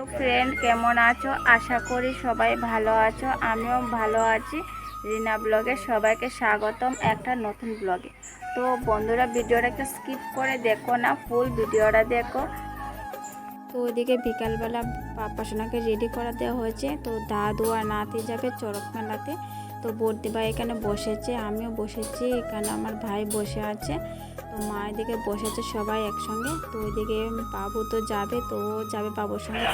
তো ফ্রেন্ড, কেমন আছো? আশা করি সবাই ভালো আছো। আমিও ভালো আছি। রিনা ব্লগে সবাইকে স্বাগতম একটা নতুন ব্লগে। তো বন্ধুরা, ভিডিওটাকে স্কিপ করে দেখো না, ফুল ভিডিওটা দেখো। তো ওইদিকে বিকালবেলা পাপা সোনাকে রেডি করা দেওয়া হয়েছে। তো দাদু আর নাতি যাবে চড়ক মেলাতে। তো বর্দিবা এখানে বসেছে, আমিও বসেছি, এখানে আমার ভাই বসে আছে। তো মা এদিকে বসেছে সবাই একসঙ্গে। তো ওইদিকে বাবু তো যাবে, তো ও যাবে বাবুর সঙ্গে।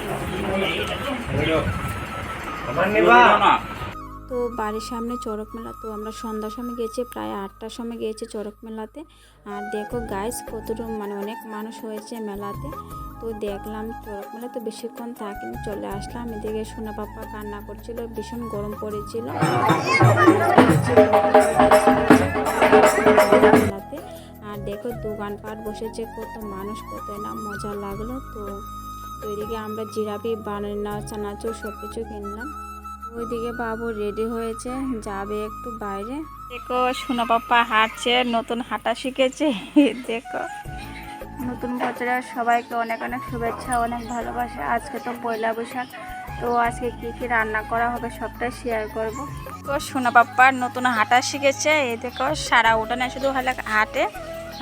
তো বাড়ির সামনে চড়ক মেলা। তো আমরা সন্ধ্যার সময় গেছি, প্রায় 8টার সময় গিয়েছি চড়ক মেলাতে। আর দেখো গাইস, কতটুকু অনেক মানুষ হয়েছে মেলাতে। তো দেখলাম চড়ক মেলা, তো বেশিক্ষণ থাকিনি, চলে আসলাম। এদিকে সোনা পাপা কান্না করছিল, ভীষণ গরম পড়েছিল মেলাতে। আর দেখো দোকানপাট বসেছে, কত মানুষ, কত না মজা লাগলো। তো ওইদিকে আমরা জিলাপি, বানানা, চানাচুর সব কিছু কিনলাম। ওইদিকে বাবু রেডি হয়েছে, যাবে একটু বাইরে। দেখো সোনা পাপা হাঁটছে, নতুন হাঁটা শিখেছে। দেখো, নতুন বছরের সবাইকে অনেক অনেক শুভেচ্ছা, অনেক ভালোবাসা। আজকে তো পয়লা বৈশাখ। তো আজকে কি কি রান্না করা হবে সবটাই শেয়ার করব। তো সোনা পাপ্পার নতুন হাঁটা শিখেছে। এই দেখো, সারা উঠানে শুধু হাঁটে।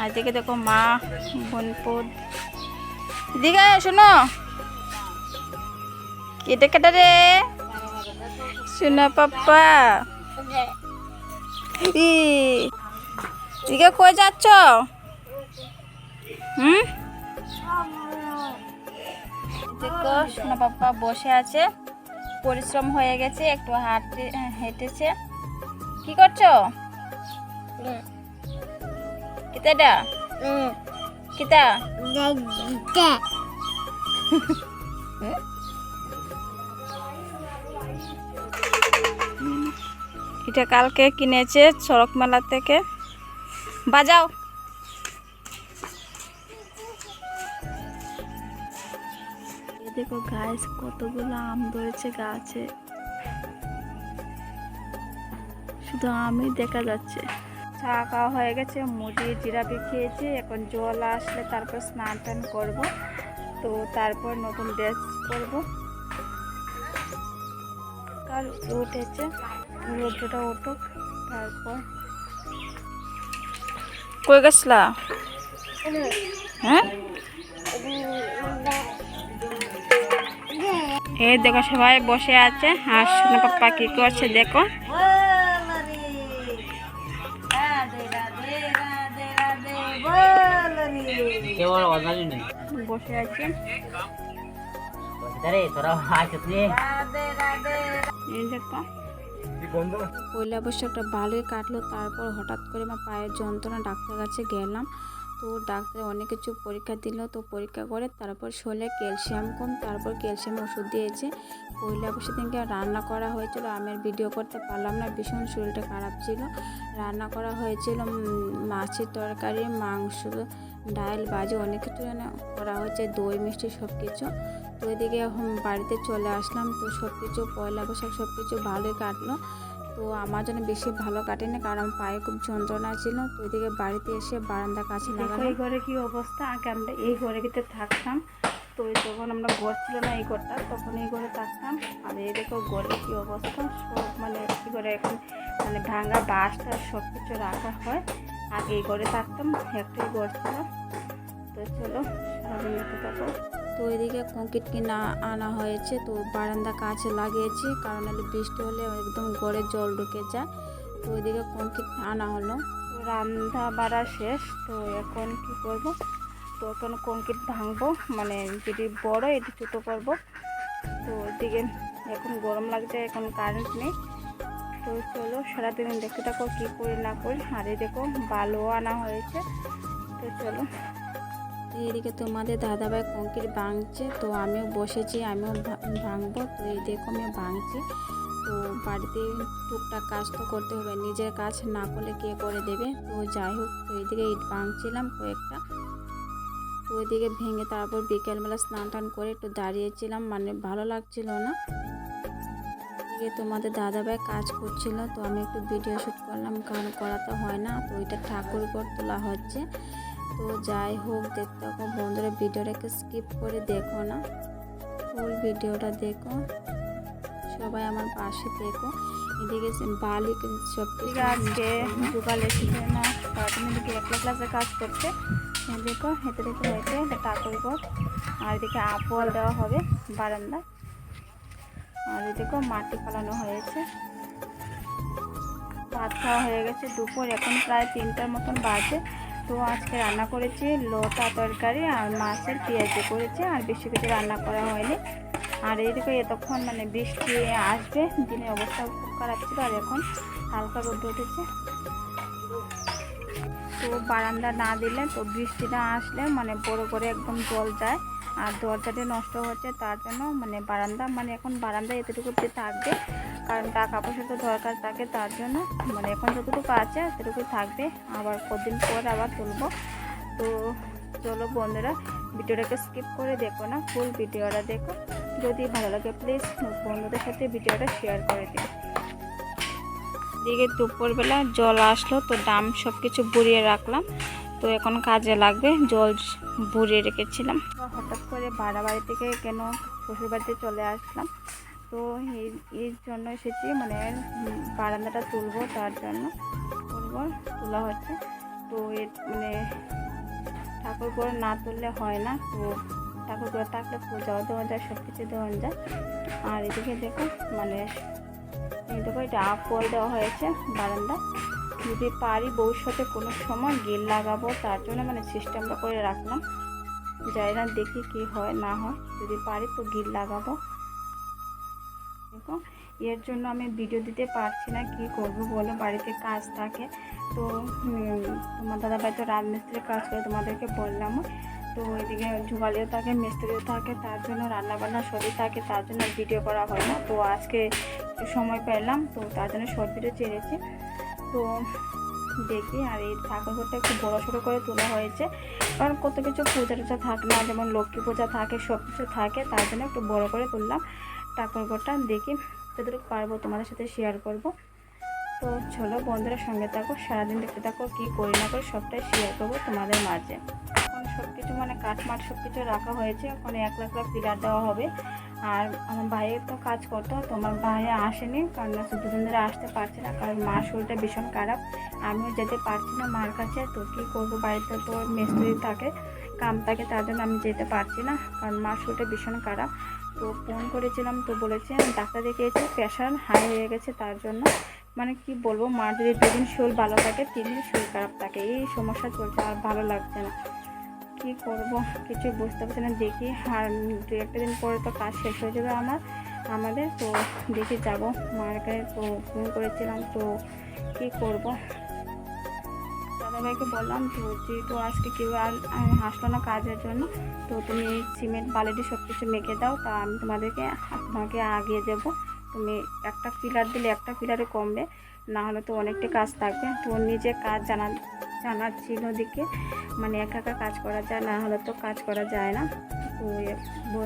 আর দিকে দেখো মা, বোনপুর, দিকে শোনো, কেটে কেটে রে সোনা পাপ্পা। দিকে কই যাচ্ছ? দেখো সোনা পাপ্পা বসে আছে, পরিশ্রম হয়ে গেছে, একটু হেঁটেছে। কি করছো? কিতাটা কিতা এটা কালকে কিনেছে চড়ক মেলা থেকে। বাজাও। দেখো গাছ, কতগুলো আম ধরেছে গাছে, শুধু আমই দেখা যাচ্ছে। চা খাওয়া হয়ে গেছে, মুড়ি জিলাপি খেয়েছি। এখন জল আসলে তারপর স্নান টান করবো। তো তারপর নতুন ড্রেস পরবো। কাল উঠেছে, রোদ্রটা উঠুক তারপর। কই গেছলা? হ্যাঁ, এই দেখো সবাই বসে আছে। আর সোনা পাপ্পা কি করছে দেখো। বসে আছে, পয়লা বৈশাখটা ভালোই কাটলো। তারপর হঠাৎ করে আমার পায়ের যন্ত্রণা, ডাক্তার কাছে গেলাম। তো ডাক্তার অনেক কিছু পরীক্ষা দিল। তো পরীক্ষা করে তারপর শরীরে ক্যালসিয়াম কম, তারপর ক্যালসিয়াম ওষুধ দিয়েছে। পয়লা বৈশাখ দিনকে রান্না করা হয়েছিল, আমি আর ভিডিও করতে পারলাম না, ভীষণ শরীরটা খারাপ ছিল। রান্না করা হয়েছিল মাছের তরকারি, মাংস, ডাল, ভাজি, অনেক কিছু করা হয়েছে, দই মিষ্টি সব কিছু। তো এদিকে বাড়িতে চলে আসলাম। তো সব কিছু পয়লা বৈশাখ সব কিছু ভালোই কাটলো। তো আমার জন্য বেশি ভালো কাটেনি, কারণ পায়ে খুব যন্ত্রণা ছিল। তো এদিকে বাড়িতে এসে বারান্দার কাছে লাগানো। এই ঘরে কি অবস্থা, আগে আমরা এই ঘরের ভিতরে থাকতাম। তো যখন আমরা ঘর ছিল না এই ঘরটা, তখন এই ঘরে থাকতাম। আর এই দেখো ঘরে কি অবস্থা, সব এই ঘরে এখন ভাঙা বাঁশটা সব কিছু রাখা হয়। আর এই ঘরে থাকতাম, একটাই ঘর ছিল। তো চলো সারাদিন দেখতে থাকো। তো এদিকে কংক্রিট কিনা আনা হয়েছে। তো বারান্দা কাছে লাগিয়েছি, কারণ বৃষ্টি হলে একদম ঘরে জল ঢুকে যায়। তো ওইদিকে কংক্রিট আনা হলো। তো রান্না বাড়া শেষ। তো এখন কি করব, তো এখন কংক্রিট ভাঙবো, যেটি বড় এটি ছোটো করব। তো ওইদিকে এখন গরম লাগছে, এখন কারেন্ট নেই। তো চলো সারাদিন দেখতে থাকো কী করি না করি। আর এই দেখো বালুও আনা হয়েছে। তো চলো, এদিকে তোমাদের দাদাভাই কংক্রিট ভাঙছে। তো আমিও বসেছি, আমিও ভাঙবো। তো এই দেখো আমি ভাঙছি। তো বাড়িতে টুকটাক কাজ তো করতে হবে, নিজের কাজ না করলে কে করে দেবে। তো যাই হোক, তো এইদিকে ইট ভাঙছিলাম কয়েকটা। তো ওইদিকে ভেঙে তারপর বিকেলবেলা স্নান টান করে একটু দাঁড়িয়েছিলাম, ভালো লাগছিল না। এদিকে তোমাদের দাদাভাই কাজ করছিল, তো আমি একটু ভিডিও শ্যুট করলাম, কারণ করা তো হয় না। তো এটা ঠাকুর ঘর তোলা হচ্ছে। তো যাই হোক, দেখতে থাকো বন্ধুরা, ভিডিওটাকে স্কিপ করে দেখো না। ফুল ভিডিওটা দেখো, সবাই আমার পাশে দেখো। এদিকে বালি সব কিছু আজকে সকালে এসেছে না, তুমি এদিকে একলা ক্লাসে কাজ করছে। দেখো হেঁটে দেখে হয়েছে এটা টাকুর ঘর, আর এদিকে আপল দেওয়া হবে বারান্দা, আর এদিকে মাটি ফালানো হয়েছে। ভাত খাওয়া হয়ে গেছে দুপুর, এখন প্রায় 3টার মতন বাজে। তো আজকে রান্না করেছি লতা তরকারি আর মাছের পেঁয়াজি করেছি, আর বেশি কিছু রান্না করা হয়নি। আর এইদিকে এতক্ষণ মানে বৃষ্টি আসবে, দিনের অবস্থা খুব খারাপ ছিল, আর এখন হালকা রোদ উঠেছে। তো বারান্দা না দিলে তো বৃষ্টি না আসলে মানে বড় করে একদম জল যায়, আর দরজাটি নষ্ট হচ্ছে, তার জন্য মানে বারান্দা মানে এখন বারান্দা এতটুকুতে থাকবে, কারণ টাকা পয়সা তো দরকার থাকে, তার জন্য মানে এখন যতটুকু আছে এতটুকু থাকবে, আবার কদিন পর আবার তুলবো। তো চলো বন্ধুরা, ভিডিওটাকে স্কিপ করে দেখো না, ফুল ভিডিওটা দেখো। যদি ভালো লাগে প্লিজ বন্ধুদের সাথে ভিডিওটা শেয়ার করে দিও। দিকে দুপুরবেলা জল আসলো, তো ডাম সব কিছু ভরিয়ে রাখলাম, তো এখন কাজে লাগবে। জল ভরিয়ে রেখেছিলাম, হঠাৎ করে বাড়ি থেকে কেন শ্বশুর বাড়িতে চলে আসলাম, তো এই জন্য এসেছি, মানে বারান্দাটা তুলবো, তার জন্য তোলা হচ্ছে। তো মানে ঠাকুর ঘর না তুললে হয় না, তো ঠাকুর ঘর থাকলে পূজাও দেওয়া যায়, সব কিছু দেওয়া যায়। আর এদিকে দেখো মানে দেখো এটা আপল দেওয়া হয়েছে বারান্দা, যদি পারি ভবিষ্যতে কোনো সময় গিল লাগাবো, তার জন্য মানে সিস্টেমটা করে রাখলাম। যাই না দেখি কি হয় না হয়, যদি পারি তো গিল লাগাবো। দেখো এর জন্য আমি ভিডিও দিতে পারছি না, কি করব বলো, বাড়িতে কাজ থাকে। তো তোমার দাদাভাই তো রাজমিস্ত্রির কাজ করে, তোমাদেরকে বললাম। তো এদিকে জুগালিও থাকে, মিস্ত্রিও থাকে, তার জন্য রান্নাবান্না সবই থাকে, তার জন্য ভিডিও করা হয় না। তো আজকে একটু সময় পেলাম, তো তার জন্য শর্ট ভিডিও ছেড়েছি। তো দেখি, আর এই ঠাকুরঘরটা একটু বড়ো করে তোলা হয়েছে, কারণ কত কিছু পূজা টুজা থাকে না, যেমন লক্ষ্মী পূজা থাকে, সব কিছু থাকে, তার জন্য একটু বড়ো করে তুললাম ঠাকুরঘরটা। দেখি যতটুকু পারবো তোমাদের সাথে শেয়ার করব। তো চলো বন্ধুরা সঙ্গে থাকো, সারাদিন দেখতে থাকো, কী করি না করি সবটাই শেয়ার করবো তোমাদের মাঝে। এখন সব কিছু মানে কাঠমাট সব কিছু রাখা হয়েছে, ওখানে একলা পিলার দেওয়া হবে। আর আমার ভাইয়ের তো কাজ করতো, তো আমার ভাই আসেনি, কারণ দুদিন ধরে আসতে পারছে না, কারণ মার শরীরটা ভীষণ খারাপ, আমিও যেতে পারছি না মার কাছে। তো কী করবো, বাড়িতে তো মিস্ত্রি থাকে, কাম থাকে, তার জন্য আমি যেতে পারছি না, কারণ মার শরীরটা ভীষণ খারাপ। তো ফোন করেছিলাম, তো বলেছে ডাক্তার দেখিয়েছে প্রেশার হাই হয়ে গেছে, তার জন্য মানে কি বলবো, মার যদি 2 দিন শরীর ভালো থাকে 3 দিন শরীর খারাপ থাকে, এই সমস্যা চলছে, আর ভালো লাগছে না, কি করব কিছু বুঝতে পারছি না। দেখি আর 2-1 দিন পরে তো কাজ শেষ হয়ে যাবে আমাদের, তো দেখি যাব মার কাছে। তো ফোন করেছিলাম, তো কি করব, দাদাভাইকে বললাম তো যেহেতু আজকে কেউ আর আসলো না কাজের জন্য, তো তুমি সিমেন্ট বালিটি সব কিছু মেখে দাও, তা আমি তোমাকে আগিয়ে দেবো। তুমি একটা পিলার দিলে একটা পিলারে কমবে, না হলে তো অনেকটা কাজ থাকবে। তো নিজে কাজ জানার ছিল দিকে, মানে একা কাজ করা যায়, না হলে তো কাজ করা যায় না। তো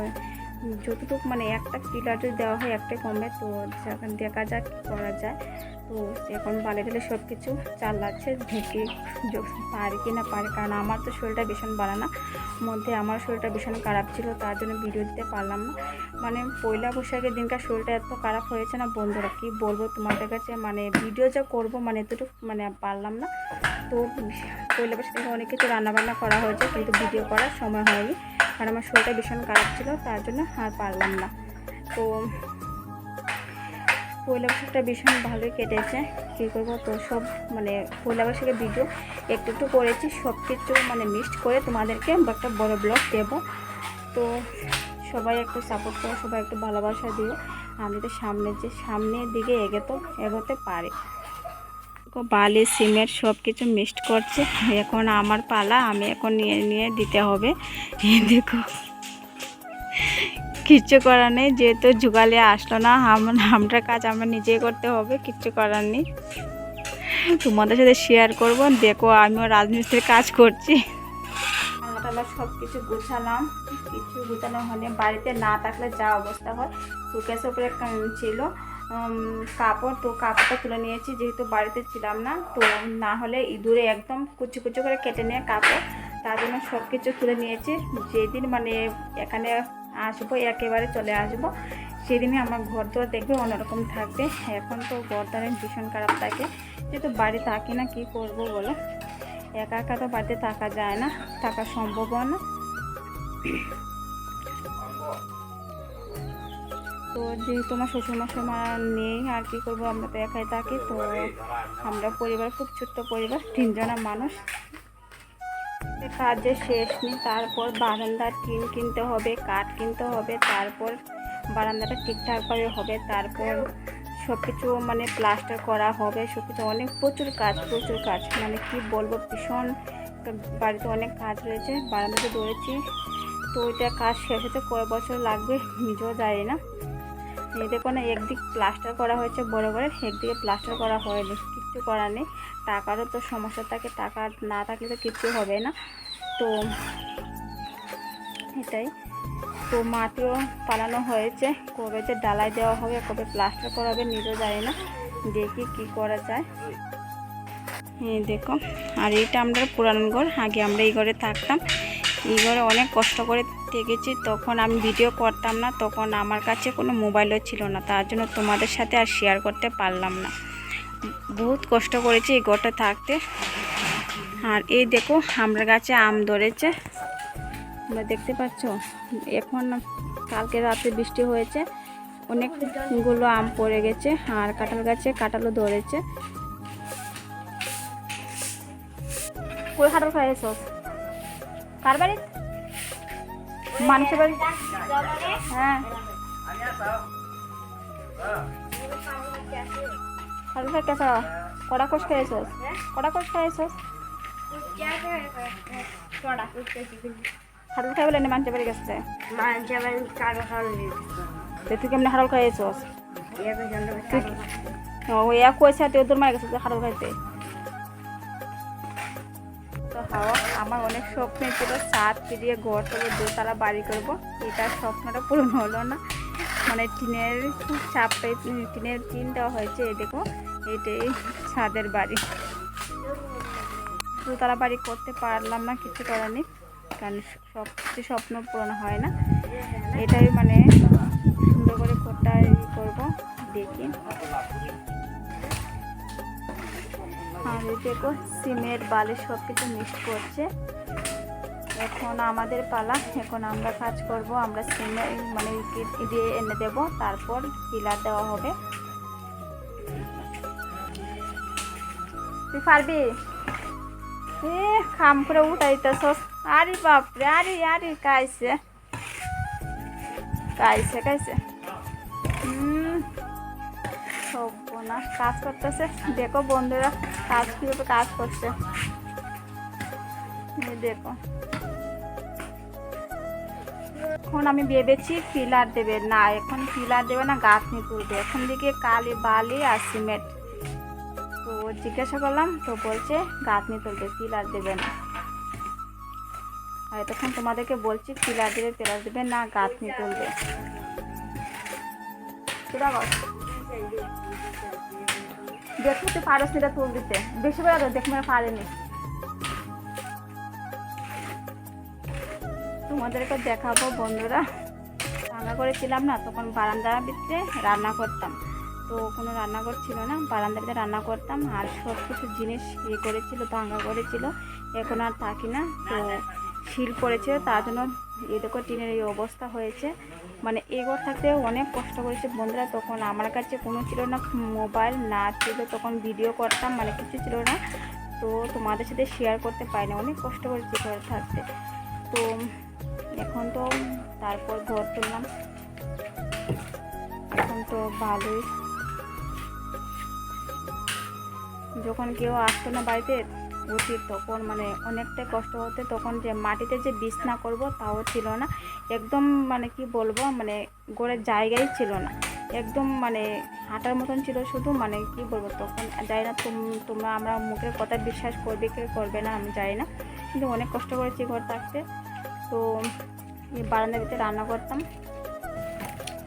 যতটুকু মানে একটা পিলার যদি দেওয়া হয় একটাই কমবে, তো দেখা যাক করা যায়। তো এখন বালে ঢেলে সব কিছু চালাচ্ছে, দেখি পারি কি না পারি, কারণ আমার তো শরীরটা ভীষণ ভালো না, মধ্যে আমার শরীরটা ভীষণ খারাপ ছিল, তার জন্য ভিডিও দিতে পারলাম না। মানে পয়লা বৈশাখের দিনকার শরীরটা এত খারাপ হয়েছে না বন্ধুরা, কি বলবো তোমাদের কাছে, মানে ভিডিও যা করবো মানে এতটুকু মানে পারলাম না। তো পয়লা বৈশাখে অনেক কিছু রান্নাবান্না করা হয়েছে, কিন্তু ভিডিও করার সময় হয়নি, কারণ আমার শরীরটা ভীষণ খারাপ ছিল, তার জন্য আর পারলাম না। তো পয়লা বৈশাখটা ভীষণ ভালোই কেটেছে, কী করবো। তো সব মানে পয়লা বৈশাখের ভিডিও একটু করেছি, সব কিছু মানে মিক্সড করে তোমাদেরকে একটা বড় ব্লগ দেবো। তো সবাই একটু সাপোর্ট করো, সবাই একটু ভালোবাসা দিও, আমি তো সামনের দিকে এগোতে পারি। বালি সিমেন্ট সব কিছু মিক্সড করছে, এখন আমার পালা, আমি এখন নিয়ে দিতে হবে। দেখো কিচ্ছু করার নেই, যেহেতু যুগালে আসলো না, আমরা কাজ আমরা নিজেই করতে হবে, কিচ্ছু করার নেই, তোমাদের সাথে শেয়ার করব। দেখো আমিও রাজমিস্ত্রির কাজ করছি, সব কিছু গুছালাম, কিছু গুছানো হলে বাড়িতে না থাকলে যা অবস্থা হয়, সুকেশ উপরে ছিল কাপড়, তো কাপড়টা তুলে নিয়েছি, যেহেতু বাড়িতে ছিলাম না, তো না হলে ইঁদুরে একদম কুচি করে কেটে নিয়ে কাপড়, তার জন্য সব কিছু তুলে নিয়েছি। যেদিন মানে এখানে আসবো, একেবারে চলে আসবো, সেদিনই আমার ঘর দুয়ার দেখবে অন্যরকম থাকবে। এখন তো ঘর দুয়ারের ভীষণ খারাপ থাকে, যেহেতু বাড়ি থাকি না, কি করব বলো, একা একা তো বাড়িতে থাকা যায় না, থাকা সম্ভব না। তো যেহেতু আমার শ্বশুরমশাই মা নেই, আর কি করবো, আমরা তো একাই থাকি। তো আমরা পরিবার খুব ছোট্ট পরিবার, 3 জনা মানুষ, কাজের শেষ নেই। তারপর বারান্দার টিন কিনতে হবে, কাঠ কিনতে হবে, তারপর বারান্দাটা ঠিকঠাকভাবে হবে, তারপর সব কিছু মানে প্লাস্টার করা হবে, সব কিছু অনেক প্রচুর কাজ, মানে কি বলবো, ভীষণ বাড়িতে অনেক কাজ রয়েছে। বারান্দাতে দৌড়েছি, তো ওইটা কাজ শেষ হতে কয় বছর লাগবে নিজেও জানি না। এই দেখো না, একদিক প্লাস্টার করা হয়েছে বড় করে, একদিকে প্লাস্টার করা হয়নি, কিচ্ছু করার নেই। টাকারও তো সমস্যা থাকে, টাকা না থাকলে তো কিচ্ছু হবে না। তো এটাই, তো মাটিও পালানো হয়েছে, কবে যে ডালাই দেওয়া হবে, কবে প্লাস্টার করা হবে নিজেও জানি না, দেখি কি করা যায়। হ্যাঁ দেখো, আর এইটা আমরা পুরানো ঘর, আগে আমরা এই ঘরে থাকতাম, এই ঘরে অনেক কষ্ট করে থেকেছি। তখন আমি ভিডিও করতাম না, তখন আমার কাছে কোনো মোবাইলও ছিল না, তার জন্য তোমাদের সাথে আর শেয়ার করতে পারলাম না। বহুত কষ্ট করেছি এই ঘরটা থাকতে। আর এই দেখো, আমরা গাছে আম ধরেছে, তোমরা দেখতে পাচ্ছ। এখন কালকে রাতে বৃষ্টি হয়েছে, অনেকগুলো আম পড়ে গেছে, আর কাঁঠাল গাছে কাঁঠালও ধরেছে। কই কাঁঠাল খাইছ? কার বাড়ি? মানুষের বাড়ি? হ্যাঁ, কাঁঠাল খাই কেছ? কড়া কোষ খাইছ? কড়া কোষ খাইছ? হাড়ল খাই বলে মানুষের বাড়ি গেছে, তুই কেমনি হাড়ল খাইছ? ও এক কইছে তুই তোর মায়ের গেছে হাড়ল খাইতে। তো হাওয়া, আমার অনেক স্বপ্ন ছিল ছাদ ফিরিয়ে ঘর করবো, দোতলা বাড়ি করবো, এটা স্বপ্নটা পূরণ হলো না। মানে টিনের চাপটাই, টিনের টিন দেওয়া হয়েছে, এই দেখো এটাই ছাদের বাড়ি। দোতলা বাড়ি করতে পারলাম না, কিছু করার নেই, কারণ সব কিছু স্বপ্ন পূরণ হয় না। এটাই মানে সুন্দর করে ঘরটা করবো, দেখি। আর এই দেখো সিমেন্ট বালি সব কিছু মিক্স করছে। এখন আমাদের পালা, এখন আমরা কাজ করব। আমরা সিমেন্ট মানে দিয়ে এনে দেব, তারপর পিলার দেওয়া হবে। তুই পারবি? খাম করে উঠাইতেছ, আরে বাপরে, আরে আরে কাইছে কাইছে কাইছে সর্বনাশ, কাজ করতেছে। দেখো বন্ধুরা কাজ কিভাবে কাজ করছে, দেখো। এখন আমি ভেবেছি পিলার দেবে না, এখন পিলার দেবে না, গাঁথনি তুলবে। এখন দিকে কালি বালি আর সিমেন্ট, তো জিজ্ঞাসা করলাম, তো বলছে গাঁথনি তুলবে, পিলার দেবে না। আর তখন তোমাদেরকে বলছি পিলার দেবে না, গাঁথনি তুলবে। দেখো তুই পারস এটা তুল দিতে, বেশি বেড়া দেখে পারেনি। তোমাদেরকে দেখাবো বন্ধুরা, রান্না করেছিলাম না, তখন বারান্দার ভিতরে রান্না করতাম, তো কোনো রান্নাঘর ছিল না, বারান্দার ভিতরে রান্না করতাম। আর সব কিছু জিনিস ইয়ে করেছিল, ভাঙা করেছিল, এখন আর থাকি না, তো শিল পড়েছে, তার জন্য এই দেখো টিনের এই অবস্থা হয়েছে। মানে এই ঘর থাকতে অনেক কষ্ট করেছে বন্ধুরা। তখন আমার কাছে কোনো ছিল না, মোবাইল না ছিল, তখন ভিডিও করতাম, মানে কিছু ছিল না, তো তোমাদের সাথে শেয়ার করতে পারিনি, অনেক কষ্ট করেছি ঘরে থাকতে। তো এখন তো তারপর ঘর তুললাম, এখন তো ভালোই। যখন কেউ আসতো না বাড়িতে অতীত, তখন মানে অনেকটাই কষ্ট হতে, তখন যে মাটিতে যে বিছনা করব তাও ছিল না, একদম মানে কি বলবো, মানে ঘরের জায়গাই ছিল না, একদম মানে হাঁটার মতন ছিল শুধু, মানে কি বলবো। তখন যাই না, তোমরা আমরা মুখের কথা বিশ্বাস করবে কি করবে না আমি জানি না, কিন্তু অনেক কষ্ট করেছি ঘর থাকতে। তো বারান্দার ভিতরে রান্না করতাম,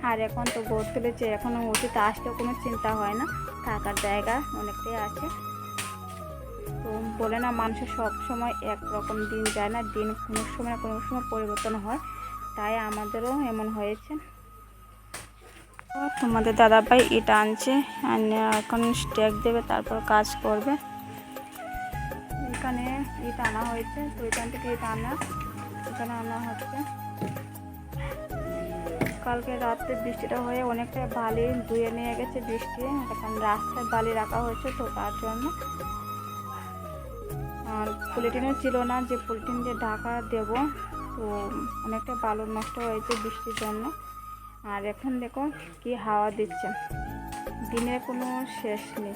আর এখন তো ঘর তুলেছে, এখন অতীতে আসতেও কোনো চিন্তা হয় না, থাকার জায়গা অনেকটাই আছে। তো বলে না, মানুষের সব সময় একরকম দিন যায় না, দিন কোনো সময় না কোনো সময় পরিবর্তন হয়। তাই আমাদেরও এমন হয়েছে। তো তোমাদের দাদাভাই ইট আনছে, এখন স্টেক দেবে, তারপর কাজ করবে। এখানে ইট আনা হয়েছে, তো এখান থেকে ইট এখানে আনা হচ্ছে। কালকে রাত্রে বৃষ্টিটা হয়ে অনেকটা বালি ধুয়ে নিয়ে গেছে বৃষ্টি, এখন রাস্তায় বালি রাখা হয়েছে, তো তার জন্য। আর পলিথিনও ছিল না যে পলিথিন দিয়ে ঢাকা দেব, তো অনেকটা বালু নষ্ট হয়েছে বৃষ্টির জন্য। আর এখন দেখো কি হাওয়া দিচ্ছে, দিনের কোনো শেষ নেই।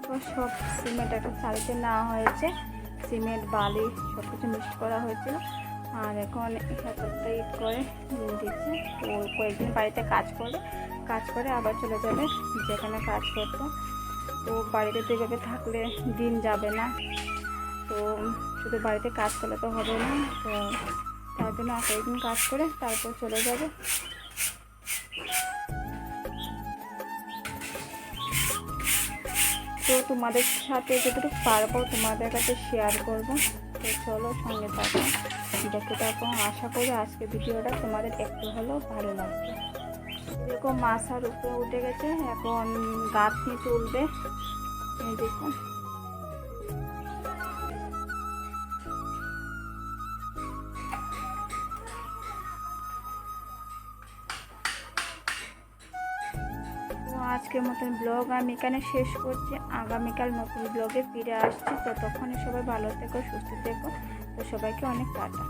তো সব সিমেন্ট একটা চালিতে নেওয়া হয়েছে, সিমেন্ট বালি সব কিছু মিক্স করা হয়েছিল। আর এখন একটা ইট করে দিচ্ছে। তো কয়েকদিন বাড়িতে কাজ করে আবার চলে যাবে যেখানে কাজ করতো। তো বাড়িতে তো এভাবে থাকলে দিন যাবে না, তো শুধু বাড়িতে কাজ করলে তো হবে না, তো তার জন্য কয়েকদিন কাজ করে তারপর চলে যাবে। তো তোমাদের সাথে যতটুকু পারবো তোমাদের কাছে শেয়ার করবো। তো চলো সঙ্গে থাকো, দেখতে থাকো। আশা করি আজকে ভিডিওটা তোমাদের একটু হলেও ভালো লাগবে। এরকম মাছার উপরে উঠে গেছে, এখন গাছ নিয়ে তুলবে। এই দেখুন, আজকের মতন ব্লগ আমি এখানে শেষ করছি। আগামীকাল নতুন ব্লগে ফিরে আসছি। ততক্ষণে সবাই ভালো থেকো, সুস্থ থেকো। তো সবাইকে অনেক টাটা।